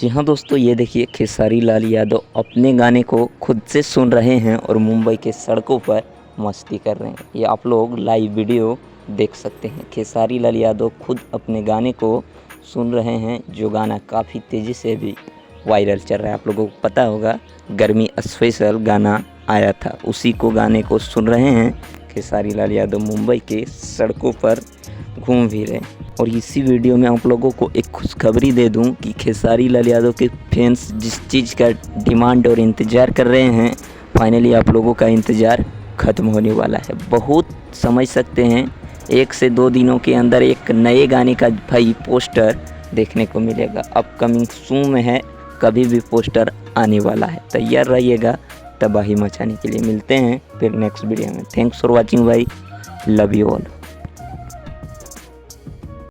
जी हाँ दोस्तों, ये देखिए खेसारी लाल यादव अपने गाने को खुद से सुन रहे हैं और मुंबई के सड़कों पर मस्ती कर रहे हैं। ये आप लोग लाइव वीडियो देख सकते हैं। खेसारी लाल यादव खुद अपने गाने को सुन रहे हैं, जो गाना काफ़ी तेज़ी से भी वायरल चल रहा है। आप लोगों को पता होगा, गर्मी स्पेशल गाना आया था, उसी को गाने को सुन रहे हैं। खेसारी लाल यादव मुंबई के सड़कों पर घूम भी रहे हैं। और इसी वीडियो में आप लोगों को एक खुशखबरी दे दूं कि खेसारी लाल यादव के फैंस जिस चीज़ का डिमांड और इंतज़ार कर रहे हैं, फाइनली आप लोगों का इंतज़ार ख़त्म होने वाला है। बहुत समझ सकते हैं, 1 से 2 दिनों के अंदर एक नए गाने का भाई पोस्टर देखने को मिलेगा। अपकमिंग सून में है, कभी भी पोस्टर आने वाला है। तैयार रहिएगा तबाही मचाने के लिए। मिलते हैं फिर नेक्स्ट वीडियो में। थैंक्स फॉर वॉचिंग भाई, लव यू ऑल।